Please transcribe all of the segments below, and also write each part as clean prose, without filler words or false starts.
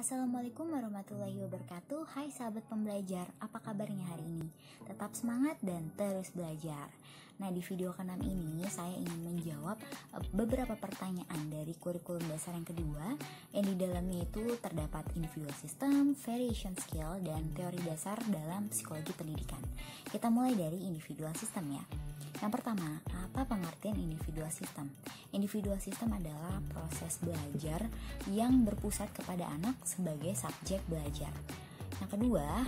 Assalamualaikum warahmatullahi wabarakatuh. Hai sahabat pembelajar, apa kabarnya hari ini? Tetap semangat dan terus belajar. Nah, di video ke-6 ini saya ingin menjawab beberapa pertanyaan dari kurikulum dasar yang kedua, yang di dalamnya itu terdapat individual system, variation skill, dan teori dasar dalam psikologi pendidikan. Kita mulai dari individual system ya. Yang pertama, apa pengertian individual system? Individual system adalah proses belajar yang berpusat kepada anak sebagai subjek belajar. Yang kedua,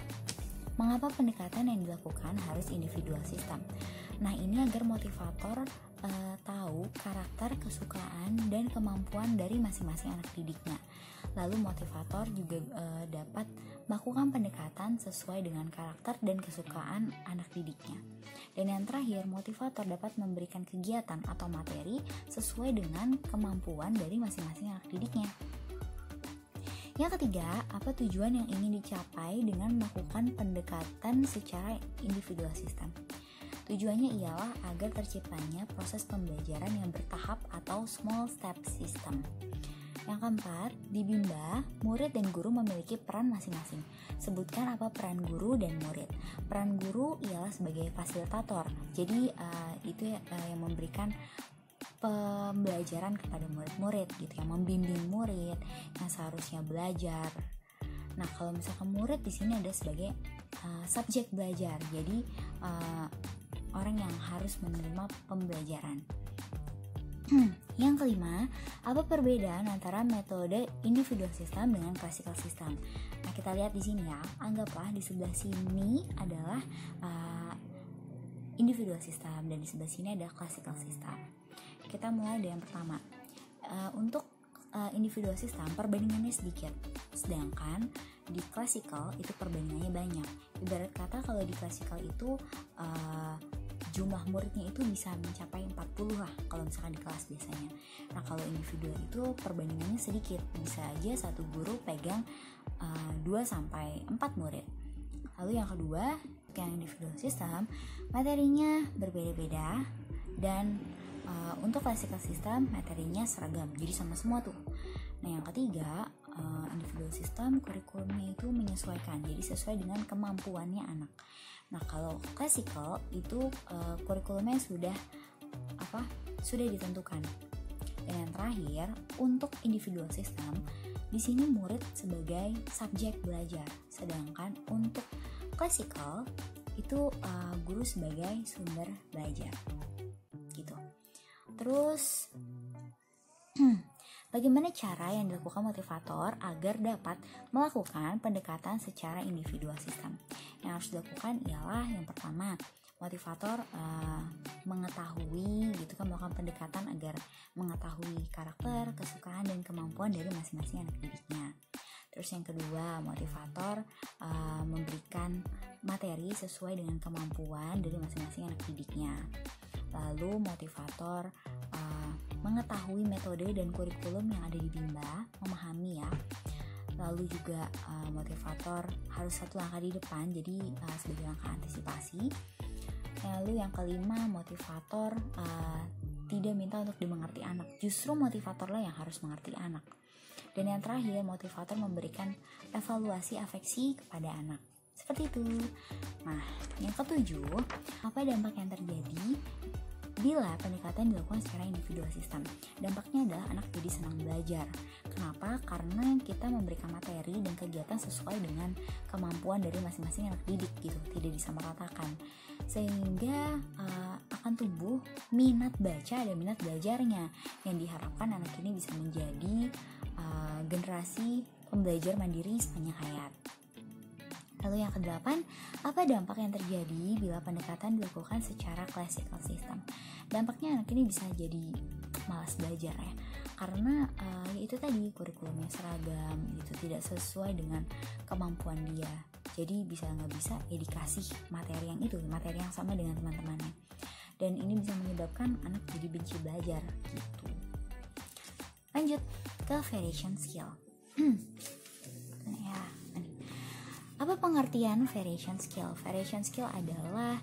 mengapa pendekatan yang dilakukan harus individual system? Nah, ini agar motivator tahu karakter, kesukaan, dan kemampuan dari masing-masing anak didiknya. Lalu motivator juga dapat melakukan pendekatan sesuai dengan karakter dan kesukaan anak didiknya. Dan yang terakhir, motivator dapat memberikan kegiatan atau materi sesuai dengan kemampuan dari masing-masing anak didiknya. Yang ketiga, apa tujuan yang ingin dicapai dengan melakukan pendekatan secara individual system? Tujuannya ialah agar terciptanya proses pembelajaran yang bertahap atau small step system. Yang keempat, di Bimba, murid dan guru memiliki peran masing-masing. Sebutkan apa peran guru dan murid. Peran guru ialah sebagai fasilitator. Jadi itu yang memberikan pembelajaran kepada murid-murid gitu, yang membimbing murid yang seharusnya belajar. Nah, kalau misalkan murid di sini ada sebagai subjek belajar. Jadi orang yang harus menerima pembelajaran. Yang kelima, apa perbedaan antara metode individual system dengan classical system? Nah, kita lihat di sini ya. Anggaplah di sebelah sini adalah individual system dan di sebelah sini ada classical system. Kita mulai dari yang pertama. Untuk individual system perbandingannya sedikit, sedangkan di classical itu perbandingannya banyak. Ibarat kata kalau di classical itu jumlah muridnya itu bisa mencapai 40 lah kalau misalkan di kelas biasanya. Nah, kalau individual itu perbandingannya sedikit, bisa aja satu guru pegang 2-4 murid. Lalu yang kedua, yang individual system materinya berbeda-beda, dan untuk classical system materinya seragam, jadi sama semua tuh. Nah, yang ketiga, individual system kurikulumnya itu menyesuaikan, jadi sesuai dengan kemampuannya anak. Nah, kalau classical itu kurikulumnya sudah ditentukan. Dan yang terakhir, untuk individual system di sini murid sebagai subjek belajar, sedangkan untuk classical itu guru sebagai sumber belajar. Gitu. Terus bagaimana cara yang dilakukan motivator agar dapat melakukan pendekatan secara individual system? Yang harus dilakukan ialah yang pertama, motivator mengetahui melakukan pendekatan agar mengetahui karakter, kesukaan, dan kemampuan dari masing-masing anak didiknya. Terus yang kedua, motivator memberikan materi sesuai dengan kemampuan dari masing-masing anak didiknya. Lalu motivator mengetahui metode dan kurikulum yang ada di Bimba, memahami ya. Lalu juga motivator harus satu langkah di depan, jadi sebagai langkah antisipasi. Lalu yang kelima, motivator tidak minta untuk dimengerti anak, justru motivatorlah yang harus mengerti anak. Dan yang terakhir, motivator memberikan evaluasi afeksi kepada anak. Seperti itu. Nah, yang ketujuh, apa dampak yang terjadi bila pendekatan dilakukan secara individual system? Dampaknya adalah anak jadi senang belajar. Kenapa? Karena kita memberikan materi dan kegiatan sesuai dengan kemampuan dari masing-masing anak didik gitu, tidak disamaratakan. Sehingga akan tumbuh minat baca dan minat belajarnya, yang diharapkan anak ini bisa menjadi generasi pembelajar mandiri sepanjang hayat. Lalu yang kedelapan, apa dampak yang terjadi bila pendekatan dilakukan secara classical system? Dampaknya anak ini bisa jadi malas belajar ya, karena itu tadi kurikulumnya seragam gitu, tidak sesuai dengan kemampuan dia. Jadi bisa nggak bisa ya dikasih materi yang sama dengan teman-temannya, dan ini bisa menyebabkan anak jadi benci belajar gitu. Lanjut ke variation skill. Apa pengertian variation skill? Variation skill adalah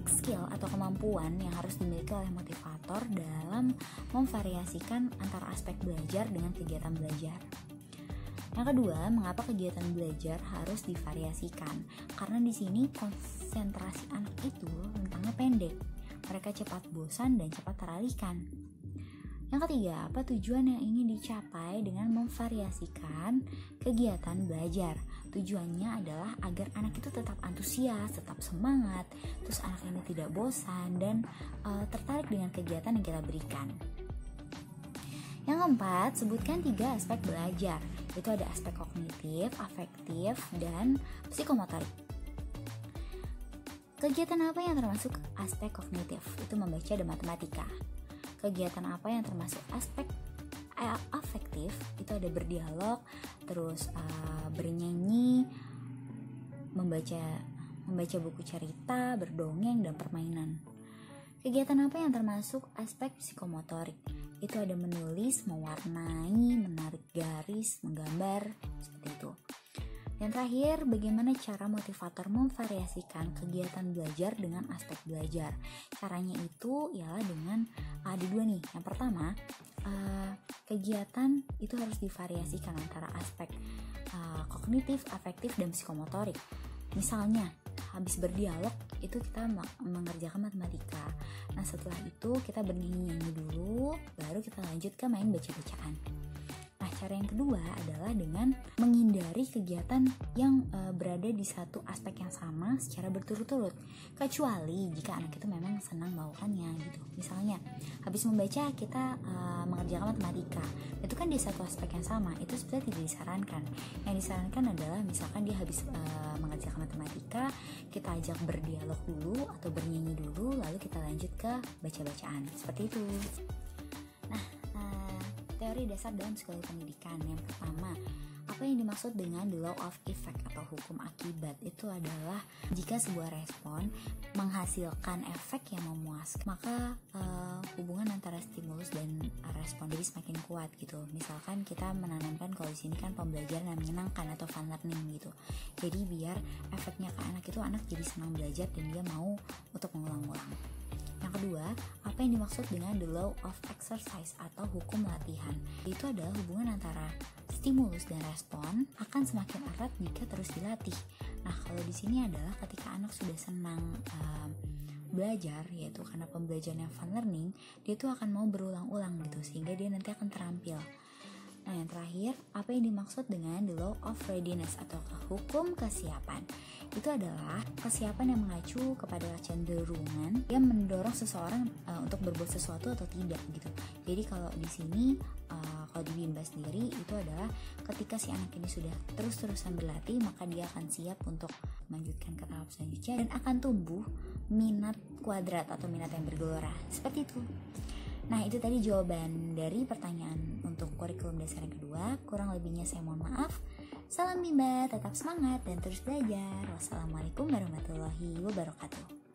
skill atau kemampuan yang harus dimiliki oleh motivator dalam memvariasikan antara aspek belajar dengan kegiatan belajar. Yang kedua, mengapa kegiatan belajar harus divariasikan? Karena di sini konsentrasi anak itu rentangnya pendek. Mereka cepat bosan dan cepat teralihkan. Yang ketiga, apa tujuan yang ingin dicapai dengan memvariasikan kegiatan belajar? Tujuannya adalah agar anak itu tetap antusias, tetap semangat, terus anak ini tidak bosan dan tertarik dengan kegiatan yang kita berikan. Yang keempat, sebutkan 3 aspek belajar. Itu ada aspek kognitif, afektif, dan psikomotorik. Kegiatan apa yang termasuk aspek kognitif? Itu membaca dan matematika. Kegiatan apa yang termasuk aspek afektif? Itu ada berdialog, terus bernyanyi, membaca buku cerita, berdongeng, dan permainan. Kegiatan apa yang termasuk aspek psikomotorik? Itu ada menulis, mewarnai, menarik garis, menggambar, seperti itu. Yang terakhir, bagaimana cara motivator memvariasikan kegiatan belajar dengan aspek belajar? Caranya itu ialah dengan ada 2 nih. Yang pertama, kegiatan itu harus divariasikan antara aspek kognitif, afektif, dan psikomotorik. Misalnya, habis berdialog itu kita mengerjakan matematika. Nah, setelah itu kita bernyanyi-nyanyi dulu, baru kita lanjut ke main baca-bacaan. Nah, cara yang kedua adalah dengan menghindari kegiatan yang berada di satu aspek yang sama secara berturut-turut, kecuali jika anak itu memang senang melakukannya gitu. Misalnya, habis membaca kita mengerjakan matematika, itu kan di satu aspek yang sama, itu sebenarnya tidak disarankan. Yang disarankan adalah misalkan dia habis mengerjakan matematika, kita ajak berdialog dulu atau bernyanyi dulu, lalu kita lanjut ke baca-bacaan, seperti itu. Nah, teori dasar dalam psikologi pendidikan. Yang pertama, apa yang dimaksud dengan the law of effect atau hukum akibat? Itu adalah jika sebuah respon menghasilkan efek yang memuaskan, maka hubungan antara stimulus dan respon jadi semakin kuat gitu. Misalkan kita menanamkan kalau di sini kan pembelajaran yang menyenangkan atau fun learning gitu. Jadi biar efeknya ke anak itu anak jadi senang belajar dan dia mau untuk mengulang-ulang. Yang kedua, apa yang dimaksud dengan the law of exercise atau hukum latihan? Itu adalah hubungan antara stimulus dan respon akan semakin erat jika terus dilatih. Nah, kalau di sini adalah ketika anak sudah senang belajar, yaitu karena pembelajaran yang fun learning, dia tuh akan mau berulang-ulang gitu, sehingga dia nanti akan terampil. Nah, yang terakhir, apa yang dimaksud dengan the law of readiness atau hukum kesiapan? Itu adalah kesiapan yang mengacu kepada kecenderungan yang mendorong seseorang untuk berbuat sesuatu atau tidak gitu. Jadi kalau di sini kalau di Bimba sendiri itu adalah ketika si anak ini sudah terus-terusan berlatih, maka dia akan siap untuk melanjutkan ke tahap selanjutnya dan akan tumbuh minat kuadrat atau minat yang bergelora. Seperti itu. Nah, itu tadi jawaban dari pertanyaan untuk kurikulum dasar yang kedua. Kurang lebihnya saya mohon maaf. Salam Bimba, tetap semangat dan terus belajar. Wassalamualaikum warahmatullahi wabarakatuh.